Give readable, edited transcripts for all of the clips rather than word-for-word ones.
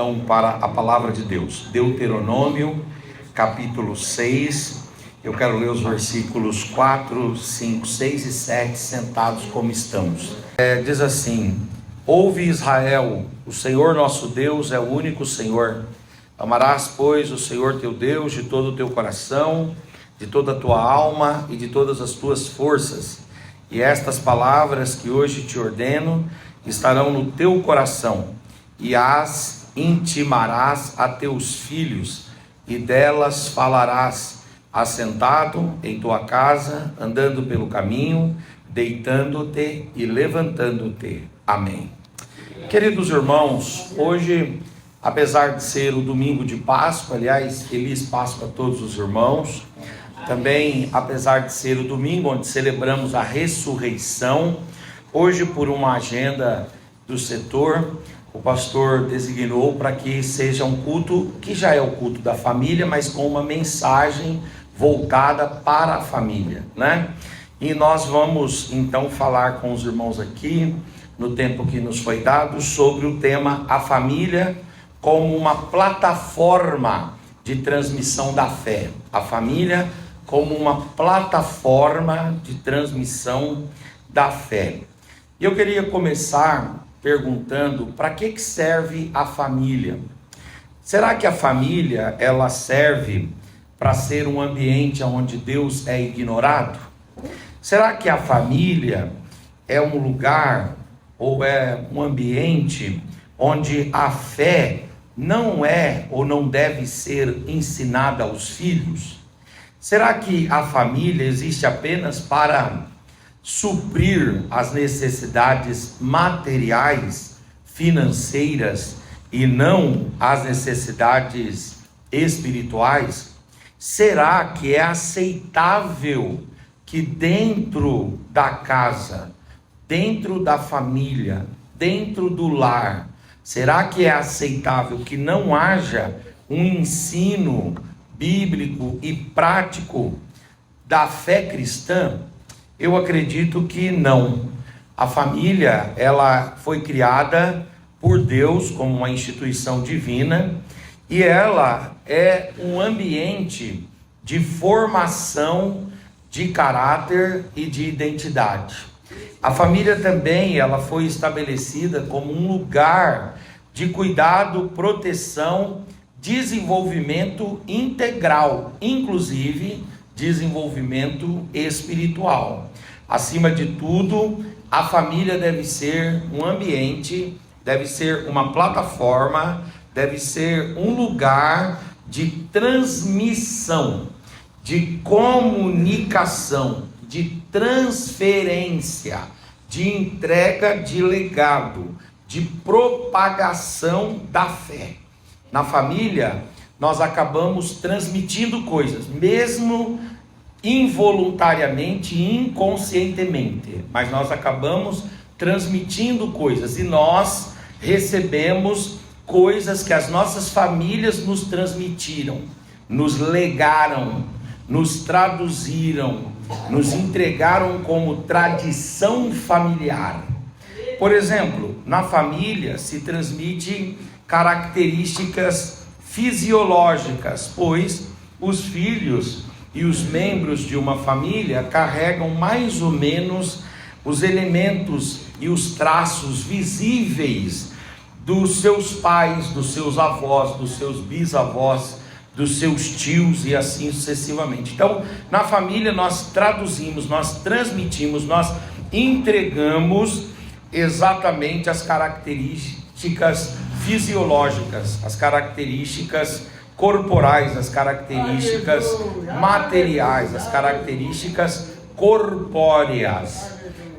então para a palavra de Deus. Deuteronômio, capítulo 6. Eu quero ler os versículos 4, 5, 6 e 7, sentados como estamos. Diz assim: Ouve, Israel, o Senhor nosso Deus é o único Senhor. Amarás, pois, o Senhor teu Deus de todo o teu coração, de toda a tua alma e de todas as tuas forças. E estas palavras que hoje te ordeno estarão no teu coração, e as intimarás a teus filhos, e delas falarás, assentado em tua casa, andando pelo caminho, deitando-te e levantando-te. Amém. Queridos irmãos, hoje, apesar de ser o domingo de Páscoa, aliás, feliz Páscoa a todos os irmãos, também apesar de ser o domingo onde celebramos a ressurreição, hoje por uma agenda do setor, o pastor designou para que seja um culto que já é o culto da família, mas com uma mensagem voltada para a família, né? E nós vamos então falar com os irmãos aqui, no tempo que nos foi dado, sobre o tema a família como uma plataforma de transmissão da fé. A família como uma plataforma de transmissão da fé. E eu queria começar perguntando: para que serve a família? Será que a família ela serve para ser um ambiente onde Deus é ignorado? Será que a família é um lugar ou é um ambiente onde a fé não é ou não deve ser ensinada aos filhos? Será que a família existe apenas para suprir as necessidades materiais, financeiras e não as necessidades espirituais? Será que é aceitável que dentro da casa, dentro da família, dentro do lar, será que é aceitável que não haja um ensino bíblico e prático da fé cristã? Eu acredito que não. A família, ela foi criada por Deus como uma instituição divina, e ela é um ambiente de formação de caráter e de identidade. A família também, ela foi estabelecida como um lugar de cuidado, proteção, desenvolvimento integral, inclusive desenvolvimento espiritual. Acima de tudo, a família deve ser um ambiente, deve ser uma plataforma, deve ser um lugar de transmissão, de comunicação, de transferência, de entrega de legado, de propagação da fé. Na família, nós acabamos transmitindo coisas, mesmo involuntariamente e inconscientemente, mas nós acabamos transmitindo coisas, e nós recebemos coisas que as nossas famílias nos transmitiram, nos legaram, nos traduziram, nos entregaram como tradição familiar. Por exemplo, na família se transmite características fisiológicas, pois os filhos e os membros de uma família carregam mais ou menos os elementos e os traços visíveis dos seus pais, dos seus avós, dos seus bisavós, dos seus tios e assim sucessivamente. Então, na família nós traduzimos, nós transmitimos, nós entregamos exatamente as características fisiológicas, as características corporais, as características materiais, as características corpóreas.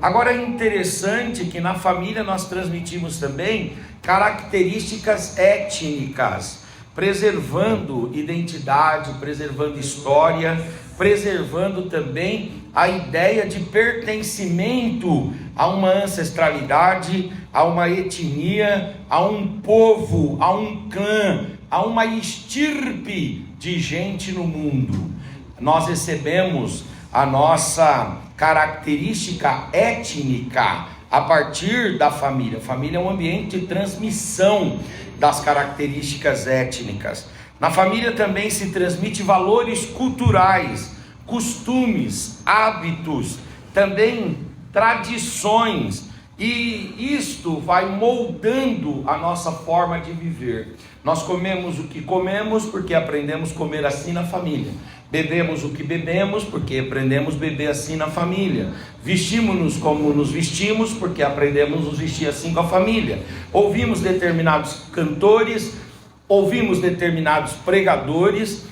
Agora é interessante que na família nós transmitimos também características étnicas, preservando identidade, preservando história, preservando também a ideia de pertencimento a uma ancestralidade, a uma etnia, a um povo, a um clã, a uma estirpe de gente no mundo. Nós recebemos a nossa característica étnica a partir da família. A família é um ambiente de transmissão das características étnicas. Na família também se transmite valores culturais, costumes, hábitos, também tradições, e isto vai moldando a nossa forma de viver. Nós comemos o que comemos porque aprendemos a comer assim na família. Bebemos o que bebemos porque aprendemos a beber assim na família. Vestimos-nos como nos vestimos porque aprendemos a nos vestir assim com a família. Ouvimos determinados cantores, ouvimos determinados pregadores,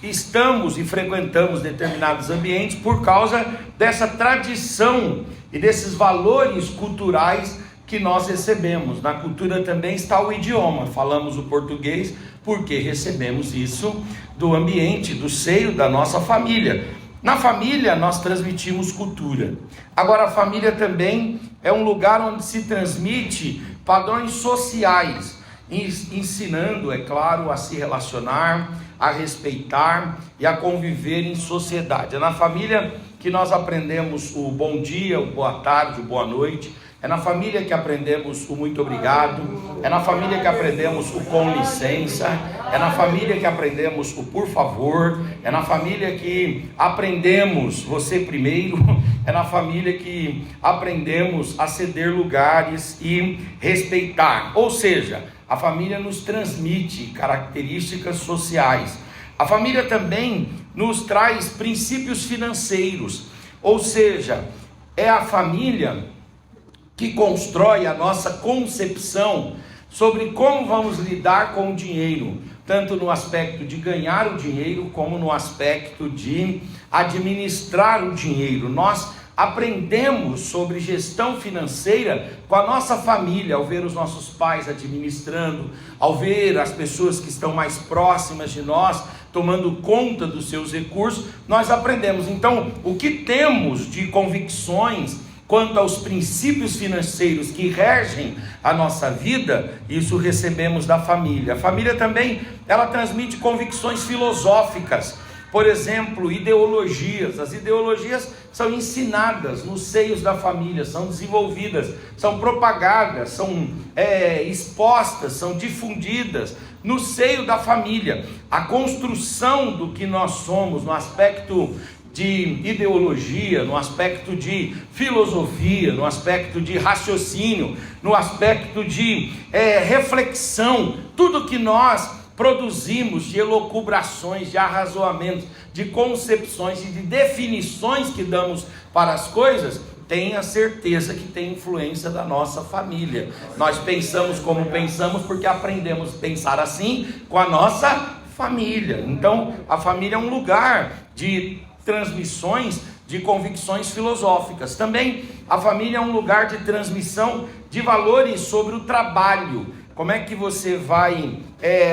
estamos e frequentamos determinados ambientes por causa dessa tradição e desses valores culturais que nós recebemos. Na cultura também está o idioma. Falamos o português porque recebemos isso do ambiente, do seio da nossa família. Na família nós transmitimos cultura. Agora, a família também é um lugar onde se transmite padrões sociais, ensinando, é claro, a se relacionar, a respeitar e a conviver em sociedade. É na família que nós aprendemos o bom dia, o boa tarde, o boa noite. É na família que aprendemos o muito obrigado. É na família que aprendemos o com licença. É na família que aprendemos o por favor. É na família que aprendemos você primeiro. É na família que aprendemos a ceder lugares e respeitar. Ou seja, a família nos transmite características sociais. A família também nos traz princípios financeiros. Ou seja, é a família que constrói a nossa concepção sobre como vamos lidar com o dinheiro, tanto no aspecto de ganhar o dinheiro, como no aspecto de administrar o dinheiro. Nós aprendemos sobre gestão financeira com a nossa família, ao ver os nossos pais administrando, ao ver as pessoas que estão mais próximas de nós tomando conta dos seus recursos, nós aprendemos. Então, o que temos de convicções quanto aos princípios financeiros que regem a nossa vida, isso recebemos da família. A família também, ela transmite convicções filosóficas, por exemplo, ideologias. As ideologias são ensinadas nos seios da família, são desenvolvidas, são propagadas, são expostas, são difundidas no seio da família. A construção do que nós somos no aspecto de ideologia, no aspecto de filosofia, no aspecto de raciocínio, no aspecto de reflexão, tudo que nós produzimos de elucubrações, de arrazoamentos, de concepções e de definições que damos para as coisas, tenha certeza que tem influência da nossa família. Nós pensamos como pensamos porque aprendemos a pensar assim com a nossa família. Então, a família é um lugar de transmissões de convicções filosóficas. Também a família é um lugar de transmissão de valores sobre o trabalho. Como é que você vai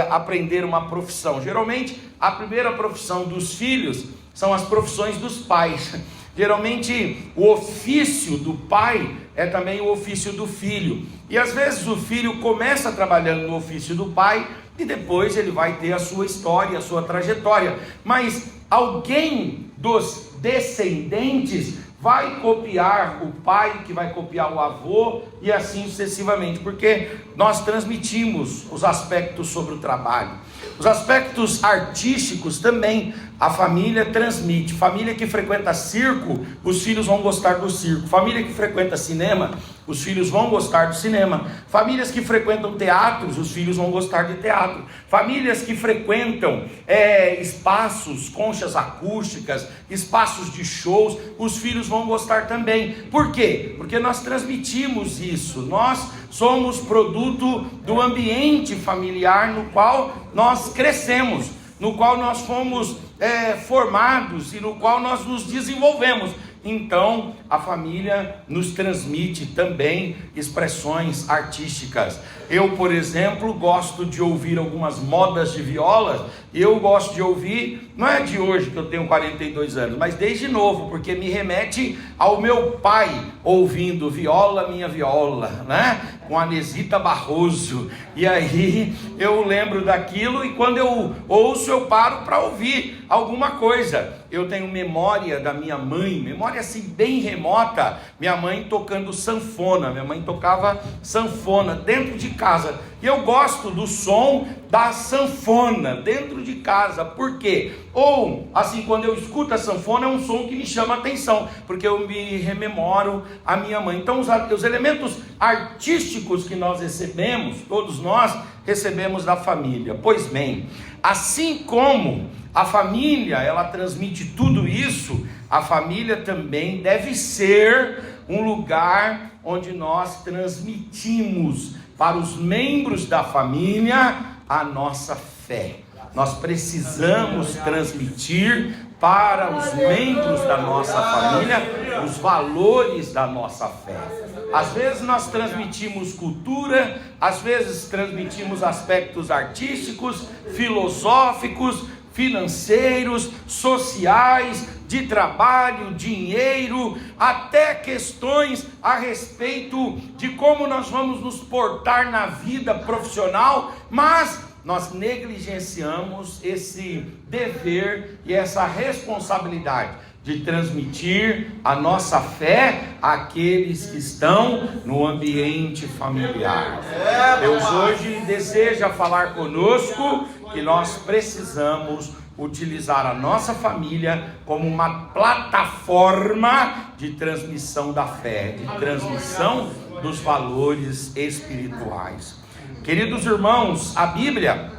aprender uma profissão? Geralmente, a primeira profissão dos filhos são as profissões dos pais. Geralmente, o ofício do pai é também o ofício do filho. E às vezes o filho começa trabalhando no ofício do pai e depois ele vai ter a sua história, a sua trajetória. Mas alguém dos descendentes vai copiar o pai, que vai copiar o avô, e assim sucessivamente, porque nós transmitimos os aspectos sobre o trabalho. Os aspectos artísticos também a família transmite. Família que frequenta circo, os filhos vão gostar do circo. Família que frequenta cinema, os filhos vão gostar do cinema. Famílias que frequentam teatros, os filhos vão gostar de teatro. Famílias que frequentam espaços, conchas acústicas, espaços de shows, os filhos vão gostar também. Por quê? Porque nós transmitimos isso. Nós somos produto do ambiente familiar no qual nós crescemos, no qual nós fomos formados e no qual nós nos desenvolvemos. Então, a família nos transmite também expressões artísticas. Eu, por exemplo, gosto de ouvir algumas modas de viola E eu gosto de ouvir, não é de hoje que eu tenho 42 anos, mas desde novo, porque me remete ao meu pai ouvindo Viola Minha Viola, né? Com a Nesita Barroso. E aí eu lembro daquilo, e quando eu ouço eu paro para ouvir alguma coisa. Eu tenho memória da minha mãe, memória assim bem remota, minha mãe tocando sanfona. Minha mãe tocava sanfona dentro de casa, e eu gosto do som da sanfona dentro de casa. Por quê? Ou assim, quando eu escuto a sanfona, é um som que me chama a atenção, porque eu me rememoro a minha mãe. Então os elementos artísticos que nós recebemos, todos nós recebemos da família. Pois bem, assim como a família, ela transmite tudo isso, a família também deve ser um lugar onde nós transmitimos para os membros da família a nossa fé. Nós precisamos transmitir para os membros da nossa família os valores da nossa fé. Às vezes nós transmitimos cultura, às vezes transmitimos aspectos artísticos, filosóficos, financeiros, sociais, de trabalho, dinheiro, até questões a respeito de como nós vamos nos portar na vida profissional, mas nós negligenciamos esse dever e essa responsabilidade de transmitir a nossa fé àqueles que estão no ambiente familiar. Deus hoje deseja falar conosco que nós precisamos utilizar a nossa família como uma plataforma de transmissão da fé, de transmissão dos valores espirituais. Queridos irmãos, a Bíblia,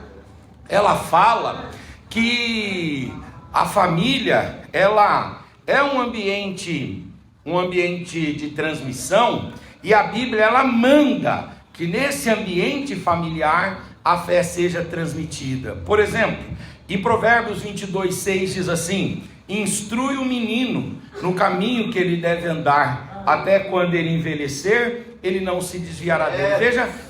ela fala que a família, ela é um ambiente de transmissão, e a Bíblia, ela manda que nesse ambiente familiar a fé seja transmitida. Por exemplo, em Provérbios 22:6 diz assim: instrui o menino no caminho que ele deve andar, até quando ele envelhecer, ele não se desviará dele.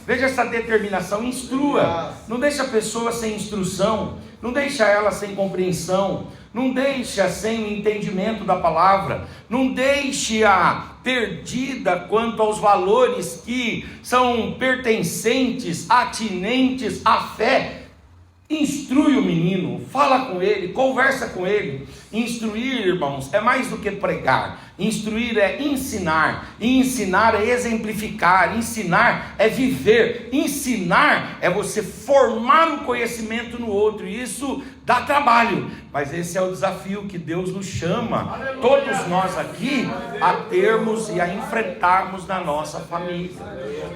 Veja essa determinação: instrua. Não deixa a pessoa sem instrução, não deixa ela sem compreensão, não deixa sem o entendimento da palavra, não deixe-a perdida quanto aos valores que são pertencentes, atinentes à fé. Instrui o menino, fala com ele, conversa com ele. Instruir, irmãos, é mais do que pregar. Instruir é ensinar, e ensinar é exemplificar, ensinar é viver, ensinar é você formar um conhecimento no outro, e isso dá trabalho, mas esse é o desafio que Deus nos chama, todos nós aqui, a termos e a enfrentarmos na nossa família.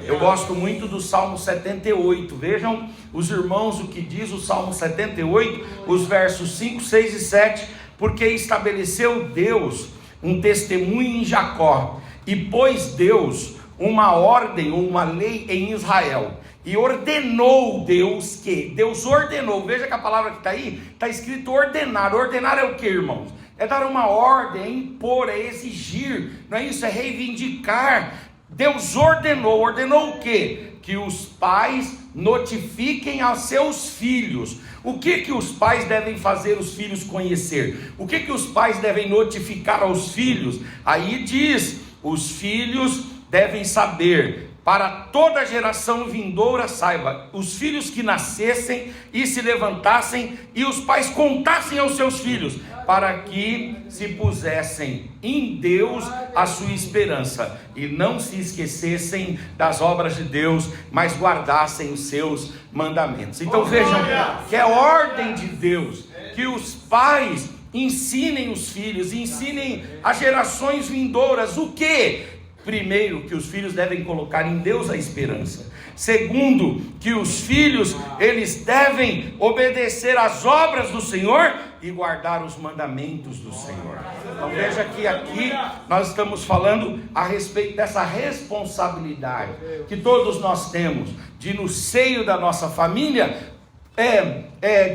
Eu gosto muito do Salmo 78, vejam os irmãos o que diz o Salmo 78, os versos 5, 6 e 7, porque estabeleceu Deus um testemunho em Jacó, e pôs Deus uma ordem ou uma lei em Israel, e ordenou Deus que, Deus ordenou, veja que a palavra que está aí, está escrito ordenar. Ordenar é o que, irmãos? É dar uma ordem, é impor, é exigir, não é isso? É reivindicar. Deus ordenou o quê? Que os pais notifiquem aos seus filhos. O que os pais devem fazer os filhos conhecer? O que os pais devem notificar aos filhos? Aí diz, os filhos devem saber, para toda geração vindoura saiba, os filhos que nascessem e se levantassem, e os pais contassem aos seus filhos, para que se pusessem em Deus a sua esperança, e não se esquecessem das obras de Deus, mas guardassem os seus mandamentos. Então vejam que é ordem de Deus, que os pais ensinem os filhos, ensinem as gerações vindouras o que? Primeiro, que os filhos devem colocar em Deus a esperança. Segundo, que os filhos, eles devem obedecer às obras do Senhor e guardar os mandamentos do Senhor. Então veja que aqui nós estamos falando a respeito dessa responsabilidade que todos nós temos de, no seio da nossa família,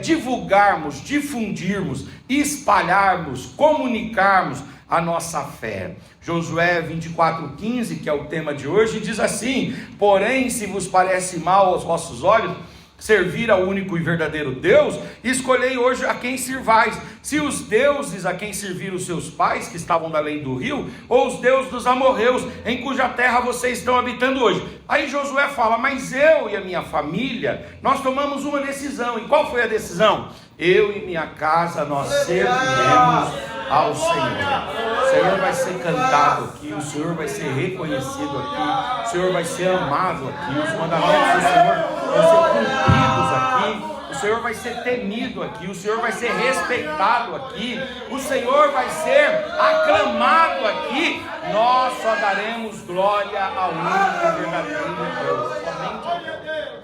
divulgarmos, difundirmos, espalharmos, comunicarmos a nossa fé. Josué 24:15, que é o tema de hoje, diz assim: porém, se vos parece mal aos vossos olhos, servir ao único e verdadeiro Deus, escolhei hoje a quem sirvais, se os deuses a quem serviram os seus pais, que estavam da além do rio, ou os deuses dos amorreus, em cuja terra vocês estão habitando hoje. Aí Josué fala, mas eu e a minha família, nós tomamos uma decisão. E qual foi a decisão? Eu e minha casa, nós serviremos ao Senhor. O Senhor vai ser cantado aqui, o Senhor vai ser reconhecido aqui, o Senhor vai ser amado aqui, os mandamentos do Senhor vão ser cumpridos aqui, o Senhor vai ser temido aqui, o Senhor vai ser respeitado aqui, o Senhor vai ser aclamado aqui. Nós só daremos glória ao único e verdadeiro Deus, somente a Deus.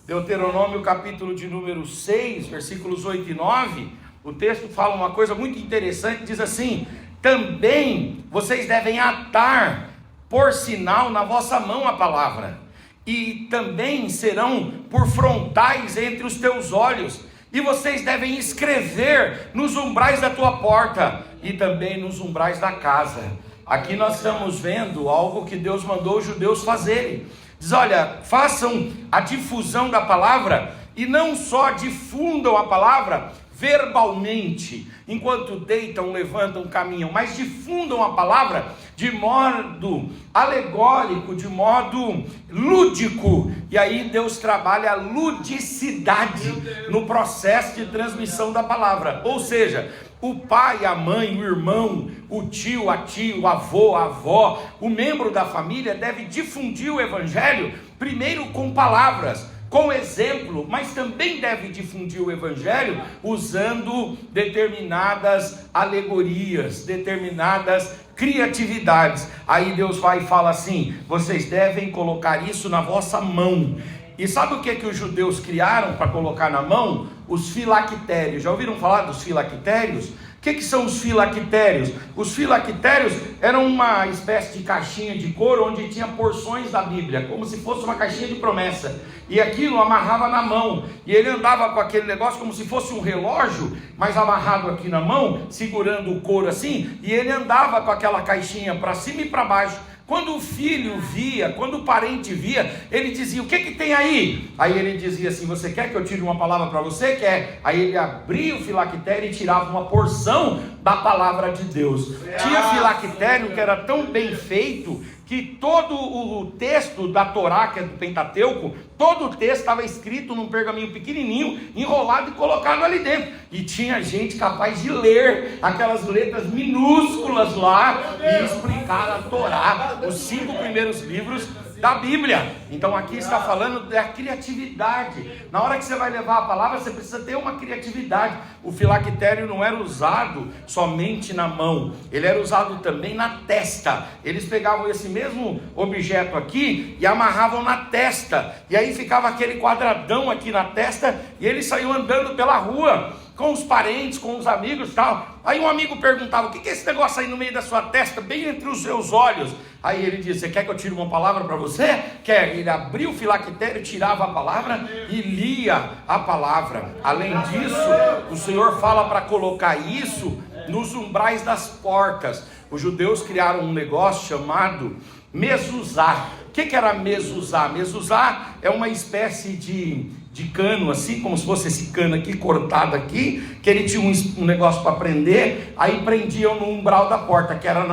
Deuteronômio capítulo de número 6, versículos 8 e 9, o texto fala uma coisa muito interessante, diz assim: também vocês devem atar por sinal na vossa mão a palavra, e também serão por frontais entre os teus olhos, e vocês devem escrever nos umbrais da tua porta, e também nos umbrais da casa. Aqui nós estamos vendo algo que Deus mandou os judeus fazerem. Diz, olha, façam a difusão da palavra, e não só difundam a palavra verbalmente, enquanto deitam, levantam, caminham, mas difundam a palavra de modo alegórico, de modo lúdico. E aí Deus trabalha a ludicidade no processo de transmissão da palavra. Ou seja, o pai, a mãe, o irmão, o tio, a tia, o avô, a avó, o membro da família deve difundir o evangelho primeiro com palavras, com exemplo, mas também deve difundir o evangelho usando determinadas alegorias, determinadas criatividades. Aí Deus vai e fala assim: vocês devem colocar isso na vossa mão. E sabe o que os judeus criaram para colocar na mão? Os filactérios. Já ouviram falar dos filactérios? O que são os filactérios? Os filactérios eram uma espécie de caixinha de couro onde tinha porções da Bíblia, como se fosse uma caixinha de promessa, e aquilo amarrava na mão, e ele andava com aquele negócio como se fosse um relógio, mas amarrado aqui na mão, segurando o couro assim, e ele andava com aquela caixinha para cima e para baixo. Quando o filho via, quando o parente via, ele dizia: o que tem aí? Aí ele dizia assim: você quer que eu tire uma palavra para você? Quer? Aí ele abria o filactério e tirava uma porção da palavra de Deus. Tinha filactério que era tão bem feito que todo o texto da Torá, que é do Pentateuco, todo o texto estava escrito num pergaminho pequenininho, enrolado e colocado ali dentro. E tinha gente capaz de ler aquelas letras minúsculas lá e explicar a Torá, os 5 primeiros livros da Bíblia. Então aqui está falando da criatividade. Na hora que você vai levar a palavra, você precisa ter uma criatividade. O filactério não era usado somente na mão, ele era usado também na testa. Eles pegavam esse mesmo objeto aqui e amarravam na testa, e aí ficava aquele quadradão aqui na testa, e eles saíam andando pela rua com os parentes, com os amigos e tal. Aí um amigo perguntava: o que é esse negócio aí no meio da sua testa, bem entre os seus olhos? Aí ele disse: você quer que eu tire uma palavra para você? Quer? Ele abria o filactério, tirava a palavra e lia a palavra. Além disso, o Senhor fala para colocar isso nos umbrais das portas. Os judeus criaram um negócio chamado mezuzá. O que era mezuzá? Mezuzá é uma espécie de cano, assim como se fosse esse cano aqui, cortado aqui, que ele tinha um negócio para prender, aí prendiam no umbral da porta, que era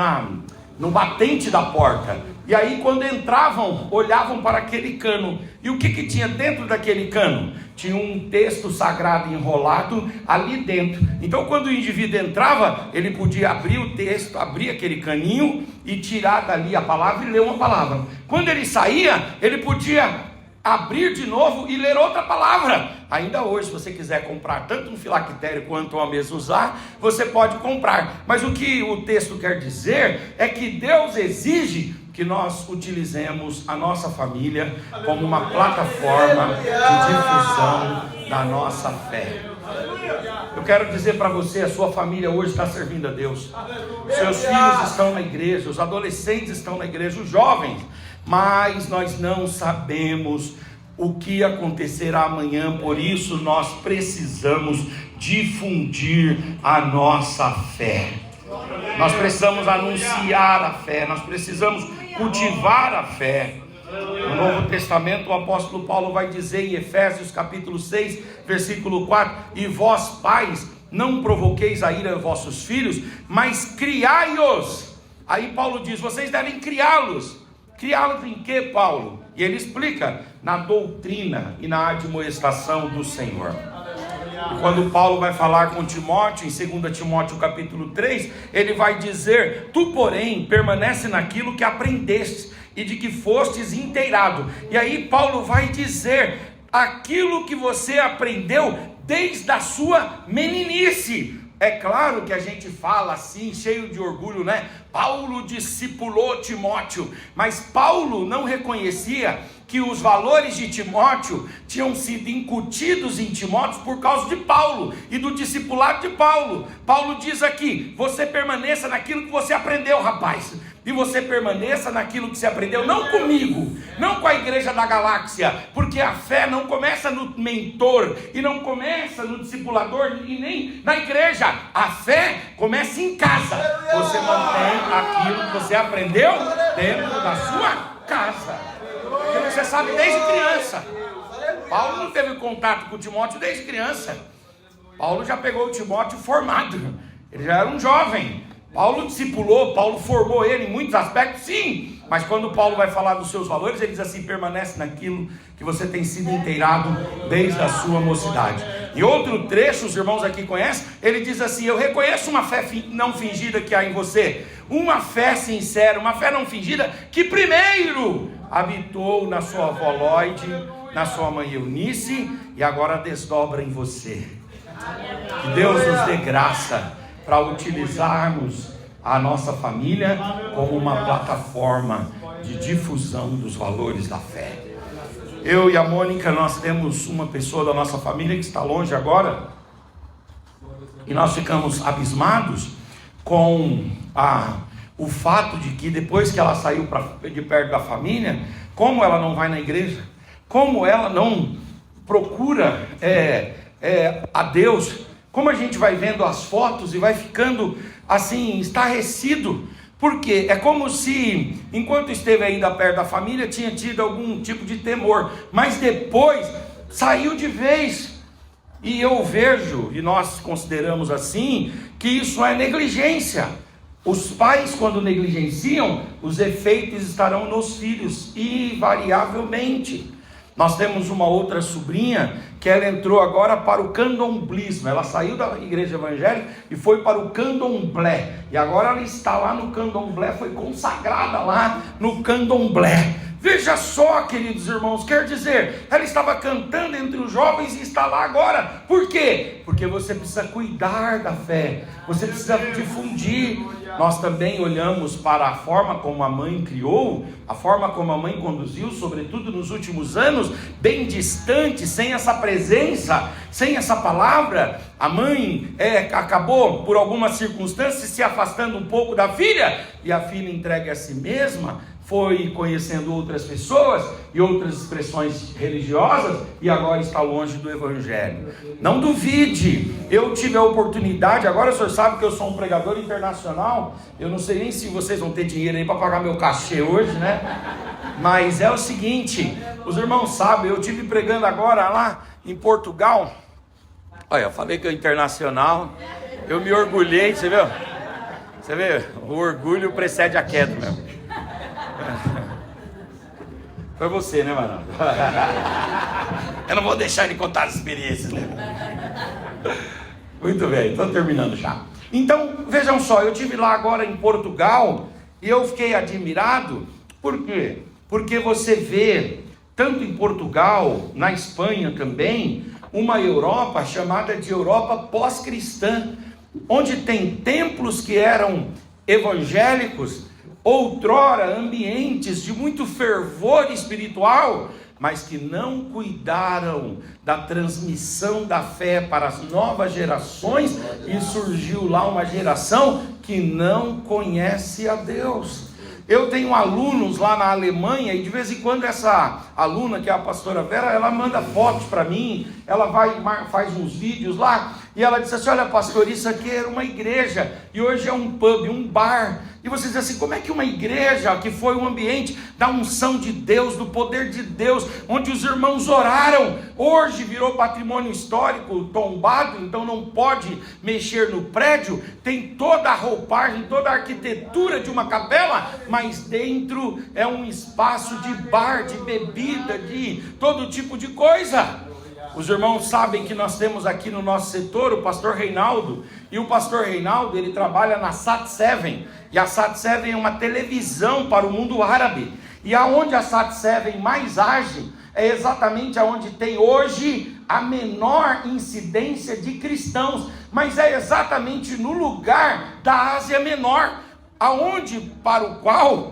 no batente da porta. E aí quando entravam, olhavam para aquele cano, e o que tinha dentro daquele cano? Tinha um texto sagrado enrolado ali dentro. Então quando o indivíduo entrava, ele podia abrir o texto, abrir aquele caninho e tirar dali a palavra e ler uma palavra. Quando ele saía, ele podia abrir de novo e ler outra palavra. Ainda hoje, se você quiser comprar tanto um filactério quanto uma mezuzá, você pode comprar. Mas o que o texto quer dizer é que Deus exige que nós utilizemos a nossa família como uma plataforma de difusão da nossa fé. Eu quero dizer para você: a sua família hoje está servindo a Deus. Seus filhos estão na igreja, os adolescentes estão na igreja, os jovens. Mas nós não sabemos o que acontecerá amanhã, por isso nós precisamos difundir a nossa fé. Nós precisamos anunciar a fé, nós precisamos cultivar a fé. No Novo Testamento, o apóstolo Paulo vai dizer em Efésios capítulo 6, versículo 4: e vós, pais, não provoqueis a ira vossos filhos, mas criai-os. Aí Paulo diz: vocês devem criá-los. Criá-los em quê, Paulo? E ele explica: na doutrina e na admoestação do Senhor. E quando Paulo vai falar com Timóteo, em 2 Timóteo capítulo 3, ele vai dizer: tu, porém, permanece naquilo que aprendeste e de que fostes inteirado. E aí Paulo vai dizer: aquilo que você aprendeu desde a sua meninice. É claro que a gente fala assim, cheio de orgulho, né? Paulo discipulou Timóteo, mas Paulo não reconhecia que os valores de Timóteo tinham sido incutidos em Timóteo por causa de Paulo e do discipulado de Paulo. Paulo diz aqui: você permaneça naquilo que você aprendeu, rapaz. E você permaneça naquilo que você aprendeu, não comigo, não com a igreja da galáxia, porque a fé não começa no mentor, e não começa no discipulador, e nem na igreja. A fé começa em casa. Você mantém aquilo que você aprendeu dentro da sua casa, porque você sabe desde criança. Paulo não teve contato com Timóteo desde criança. Paulo já pegou o Timóteo formado, ele já era um jovem. Paulo discipulou, Paulo formou ele em muitos aspectos, sim, mas quando Paulo vai falar dos seus valores, ele diz assim: permanece naquilo que você tem sido inteirado desde a sua mocidade. Em outro trecho, os irmãos aqui conhecem, ele diz assim: eu reconheço uma fé não fingida que há em você, uma fé sincera, uma fé não fingida, que primeiro habitou na sua avó Lloyd, na sua mãe Eunice, e agora desdobra em você. Que Deus nos dê graça para utilizarmos a nossa família como uma plataforma de difusão dos valores da fé. Eu e a Mônica, nós temos uma pessoa da nossa família que está longe agora, e nós ficamos abismados com o fato de que depois que ela saiu de perto da família, como ela não vai na igreja, como ela não procura a Deus. Como a gente vai vendo as fotos e vai ficando assim, estarrecido, porque é como se, enquanto esteve ainda perto da família, tinha tido algum tipo de temor, mas depois saiu de vez. E eu vejo, e nós consideramos assim, que isso é negligência. Os pais, quando negligenciam, os efeitos estarão nos filhos, invariavelmente. Nós temos uma outra sobrinha que ela entrou agora para o candomblismo. Ela saiu da igreja evangélica e foi para o candomblé. E agora ela está lá no candomblé, foi consagrada lá no candomblé. Veja só, queridos irmãos, quer dizer, ela estava cantando entre os jovens e está lá agora. Por quê? Porque você precisa cuidar da fé, você precisa difundir. Nós também olhamos para a forma como a mãe criou, a forma como a mãe conduziu, sobretudo nos últimos anos, bem distante, sem essa presença, sem essa palavra. A mãe acabou, por algumas circunstâncias, se afastando um pouco da filha, e a filha entregue a si mesma, foi conhecendo outras pessoas e outras expressões religiosas, e agora está longe do evangelho. Não duvide, eu tive a oportunidade, agora o senhor sabe que eu sou um pregador internacional, eu não sei nem se vocês vão ter dinheiro aí para pagar meu cachê hoje, né? Mas é o seguinte, os irmãos sabem, eu tive pregando agora lá em Portugal. Olha, eu falei que é internacional, eu me orgulhei, você viu? Você vê, o orgulho precede a queda mesmo. Foi você, né, mano? Eu não vou deixar ele contar as experiências, né? Muito bem, estou terminando já. Então, vejam só, eu estive lá agora em Portugal e eu fiquei admirado. Por quê? Porque você vê, tanto em Portugal, na Espanha também, uma Europa chamada de Europa pós-cristã, onde tem templos que eram evangélicos, outrora ambientes de muito fervor espiritual, mas que não cuidaram da transmissão da fé para as novas gerações, e surgiu lá uma geração que não conhece a Deus. Eu tenho alunos lá na Alemanha, e de vez em quando essa aluna, que é a pastora Vera, ela manda fotos para mim, ela faz uns vídeos lá, E ela disse assim: olha, pastor, isso aqui era uma igreja e hoje é um pub, um bar. E você diz assim: como é que uma igreja, que foi um ambiente da unção de Deus, do poder de Deus, onde os irmãos oraram, hoje virou patrimônio histórico tombado, então não pode mexer no prédio, tem toda a roupagem, toda a arquitetura de uma capela, mas dentro é um espaço de bar, de bebida, de todo tipo de coisa. Os irmãos sabem que nós temos aqui no nosso setor o pastor Reinaldo, e o pastor Reinaldo, ele trabalha na Sat7, e a Sat7 é uma televisão para o mundo árabe, e aonde a Sat7 mais age, é exatamente aonde tem hoje a menor incidência de cristãos, mas é exatamente no lugar da Ásia Menor, aonde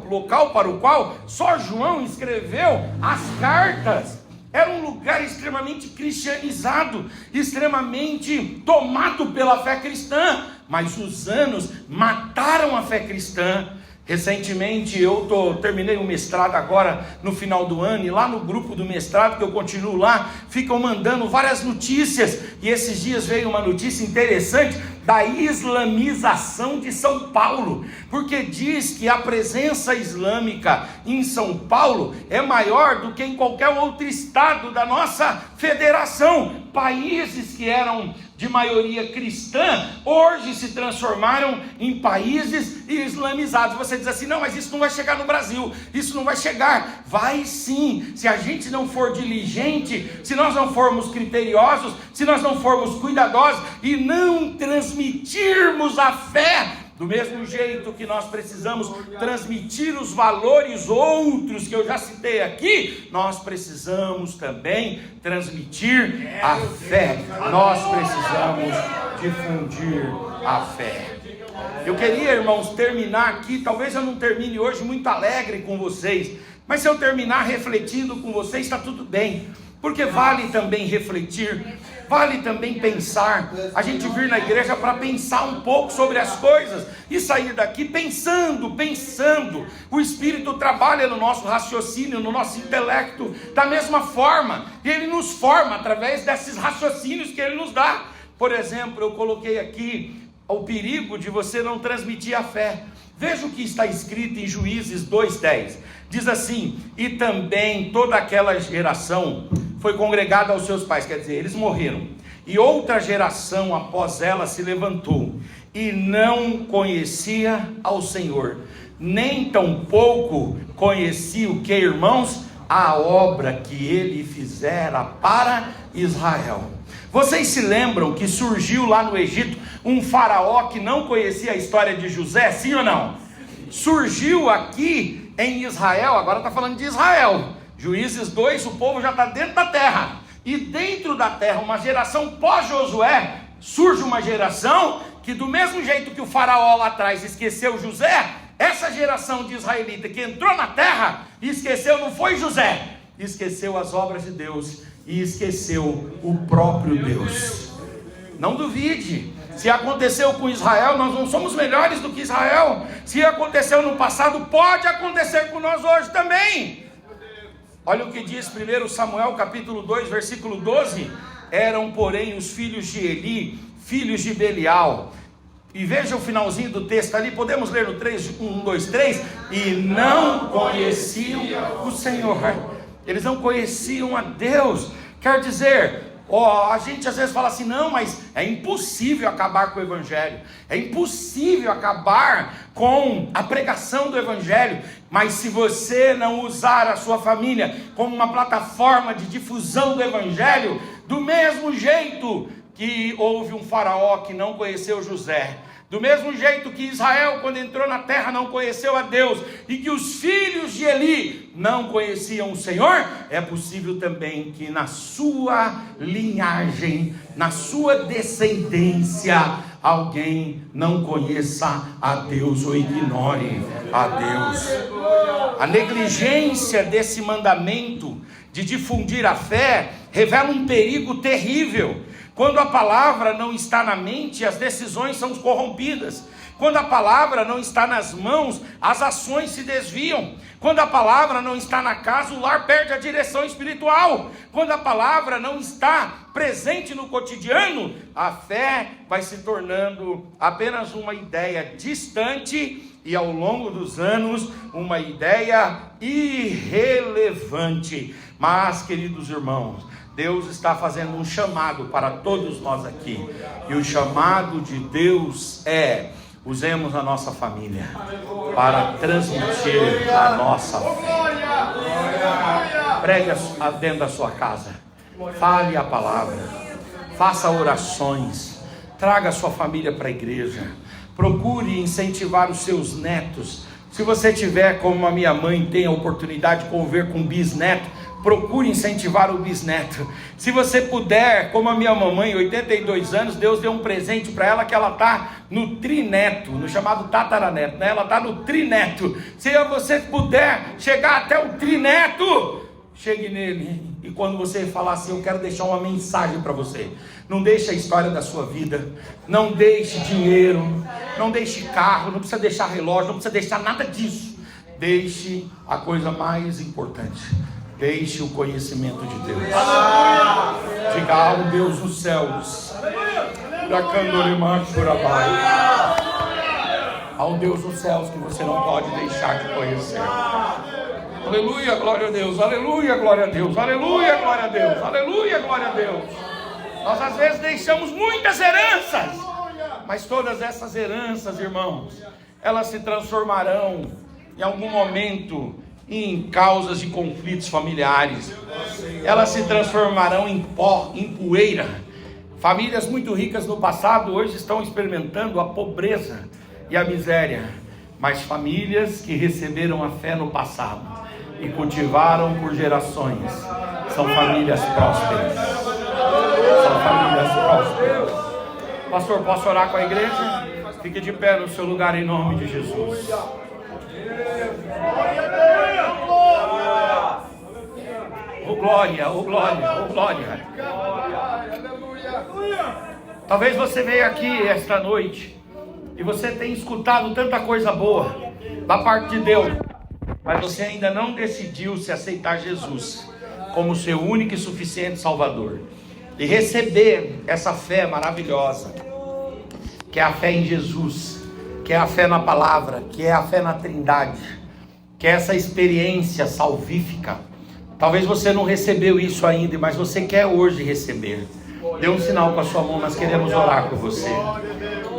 local para o qual só João escreveu as cartas. Era um lugar extremamente cristianizado, extremamente tomado pela fé cristã, mas os anos mataram a fé cristã. Recentemente terminei o mestrado agora no final do ano, e lá no grupo do mestrado, que eu continuo lá, ficam mandando várias notícias, e esses dias veio uma notícia interessante da islamização de São Paulo, porque diz que a presença islâmica em São Paulo é maior do que em qualquer outro estado da nossa federação. Países que eram de maioria cristã, hoje se transformaram em países islamizados. Você diz assim: não, mas isso não vai chegar no Brasil, isso não vai chegar. Vai sim, se a gente não for diligente, se nós não formos criteriosos, se nós não formos cuidadosos e não transmitirmos a fé, do mesmo jeito que nós precisamos transmitir os valores outros que eu já citei aqui, nós precisamos também transmitir a fé. Nós precisamos difundir a fé. Eu queria, irmãos, terminar aqui. Talvez eu não termine hoje muito alegre com vocês, mas se eu terminar refletindo com vocês, está tudo bem, porque vale também refletir, vale também pensar. A gente vir na igreja para pensar um pouco sobre as coisas e sair daqui pensando. O Espírito trabalha no nosso raciocínio, no nosso intelecto, da mesma forma, e Ele nos forma através desses raciocínios que Ele nos dá. Por exemplo, eu coloquei aqui o perigo de você não transmitir a fé. Veja o que está escrito em Juízes 2:10, diz assim: e também toda aquela geração foi congregada aos seus pais, quer dizer, eles morreram, e outra geração após ela se levantou, e não conhecia ao Senhor, nem tampouco conhecia o que, irmãos? A obra que Ele fizera para Israel. Vocês se lembram que surgiu lá no Egito um faraó que não conhecia a história de José, sim ou não? Surgiu aqui em Israel, agora está falando de Israel, Juízes 2, o povo já está dentro da terra, e dentro da terra, uma geração pós-Josué, surge uma geração que, do mesmo jeito que o faraó lá atrás esqueceu José, essa geração de israelita que entrou na terra e esqueceu, não foi José, esqueceu as obras de Deus e esqueceu o próprio Deus. Não duvide, se aconteceu com Israel, nós não somos melhores do que Israel. Se aconteceu no passado, pode acontecer com nós hoje também. Olha o que diz 1 Samuel capítulo 2, versículo 12. Eram, porém, os filhos de Eli, filhos de Belial. E veja o finalzinho do texto ali, podemos ler no 3, 1, 2, 3. E não conheciam o Senhor. Eles não conheciam a Deus. Quer dizer, a gente às vezes fala assim: não, mas é impossível acabar com o Evangelho, é impossível acabar com a pregação do Evangelho. Mas se você não usar a sua família como uma plataforma de difusão do Evangelho, do mesmo jeito que houve um faraó que não conheceu José, do mesmo jeito que Israel, quando entrou na terra, não conheceu a Deus, e que os filhos de Eli não conheciam o Senhor, é possível também que na sua linhagem, na sua descendência, alguém não conheça a Deus ou ignore a Deus. A negligência desse mandamento de difundir a fé revela um perigo terrível, Quando a palavra não está na mente, as decisões são corrompidas. Quando a palavra não está nas mãos, as ações se desviam. Quando a palavra não está na casa, o lar perde a direção espiritual. Quando a palavra não está presente no cotidiano, a fé vai se tornando apenas uma ideia distante e, ao longo dos anos, uma ideia irrelevante. Mas, queridos irmãos, Deus está fazendo um chamado para todos nós aqui. E o chamado de Deus é: usemos a nossa família para transmitir a nossa fé. Pregue dentro da sua casa, fale a palavra, faça orações, traga a sua família para a igreja, procure incentivar os seus netos. Se você tiver, como a minha mãe tem a oportunidade de conviver com bisneto, procure incentivar o bisneto. Se você puder, como a minha mamãe, 82 anos, Deus deu um presente para ela, que ela está no trineto, no chamado tataraneto, né? Ela está no trineto. Se você puder chegar até o trineto, chegue nele. E quando você falar assim: eu quero deixar uma mensagem para você, não deixe a história da sua vida, não deixe dinheiro, não deixe carro, não precisa deixar relógio, não precisa deixar nada disso. Deixe a coisa mais importante: deixe o conhecimento de Deus. Diga ao Deus dos céus, ao Deus dos céus, que você não pode deixar de conhecer. Aleluia, glória a Deus, aleluia, glória a Deus, aleluia, glória a Deus, aleluia, glória a Deus. Nós às vezes deixamos muitas heranças, mas todas essas heranças, irmãos, elas se transformarão em algum momento em causas de conflitos familiares. Elas se transformarão em pó, em poeira. Famílias muito ricas no passado hoje estão experimentando a pobreza e a miséria, mas famílias que receberam a fé no passado e cultivaram por gerações são famílias prósperas. São famílias prósperas. Pastor, posso orar com a igreja? Fique de pé no seu lugar em nome de Jesus. Oh glória, oh glória, oh glória. Talvez você veja aqui esta noite e você tenha escutado tanta coisa boa da parte de Deus, mas você ainda não decidiu se aceitar Jesus como seu único e suficiente Salvador e receber essa fé maravilhosa, que é a fé em Jesus, que é a fé na palavra, que é a fé na Trindade, que é essa experiência salvífica. Talvez você não recebeu isso ainda, mas você quer hoje receber. Dê um sinal com a sua mão, nós queremos orar por você.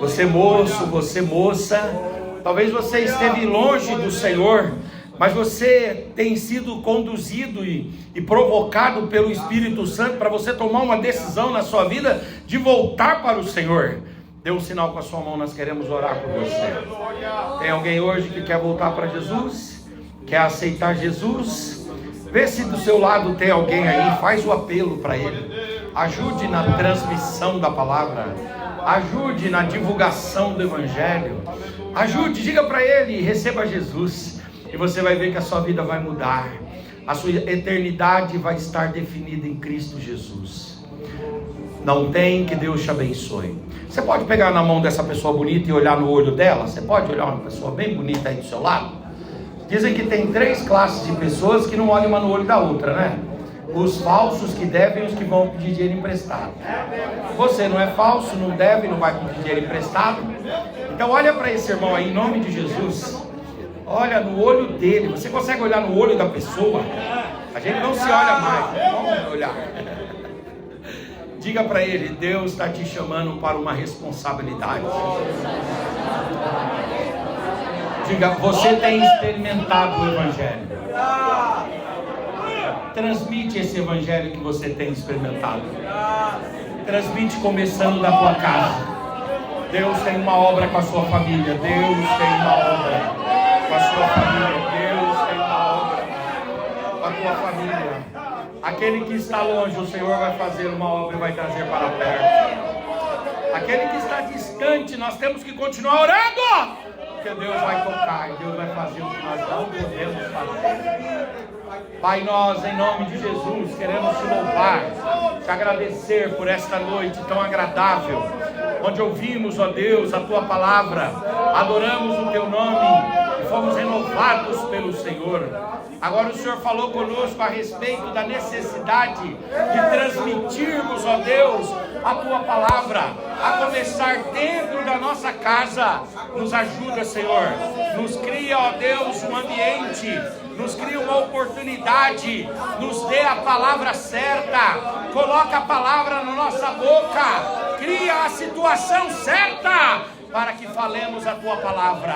Você moço, você moça, talvez você esteve longe do Senhor, mas você tem sido conduzido e provocado pelo Espírito Santo para você tomar uma decisão na sua vida de voltar para o Senhor. Dê um sinal com a sua mão, nós queremos orar por você. Tem alguém hoje que quer voltar para Jesus? Quer aceitar Jesus? Vê se do seu lado tem alguém aí, faz o apelo para ele. Ajude na transmissão da palavra, ajude na divulgação do Evangelho, ajude, diga para ele: receba Jesus, e você vai ver que a sua vida vai mudar, a sua eternidade vai estar definida em Cristo Jesus. Não tem? Que Deus te abençoe. Você pode pegar na mão dessa pessoa bonita e olhar no olho dela? Você pode olhar uma pessoa bem bonita aí do seu lado? Dizem que tem 3 classes de pessoas que não olham uma no olho da outra, né? Os falsos que devem e os que vão pedir dinheiro emprestado. Você não é falso, não deve, não vai pedir dinheiro emprestado. Então olha para esse irmão aí, em nome de Jesus. Olha no olho dele. Você consegue olhar no olho da pessoa? A gente não se olha mais, vamos olhar. Diga para ele: Deus está te chamando para uma responsabilidade. Diga: você tem experimentado o Evangelho. Transmite esse Evangelho que você tem experimentado. Transmite começando da tua casa. Deus tem uma obra com a sua família. Deus tem uma obra com a sua família. Deus tem uma obra com a tua família. Aquele que está longe, o Senhor vai fazer uma obra e vai trazer para perto. Aquele que está distante, nós temos que continuar orando, porque Deus vai tocar e Deus vai fazer o que nós não podemos fazer. Pai, nós em nome de Jesus queremos te louvar, te agradecer por esta noite tão agradável, onde ouvimos, ó Deus, a tua palavra, adoramos o teu nome e fomos renovados pelo Senhor. Agora o Senhor falou conosco a respeito da necessidade de transmitirmos, ó Deus, a tua palavra, a começar dentro da nossa casa. Nos ajuda, Senhor, nos cria, ó Deus, um ambiente, nos cria uma oportunidade, nos dê a palavra certa, coloca a palavra na nossa boca, cria a situação certa para que falemos a tua palavra.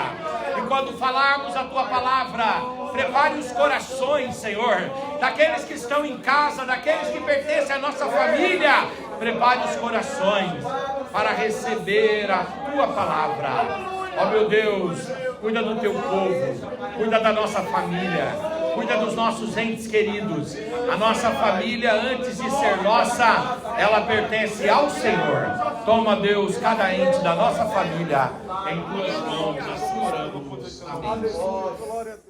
E quando falarmos a tua palavra, prepare os corações, Senhor, daqueles que estão em casa, daqueles que pertencem à nossa família. Prepare os corações para receber a tua palavra. Ó meu Deus, cuida do teu povo, cuida da nossa família, cuida dos nossos entes queridos. A nossa família, antes de ser nossa, ela pertence ao Senhor. Toma, Deus, cada ente da nossa família em tuas mãos, assim oramos. Amém.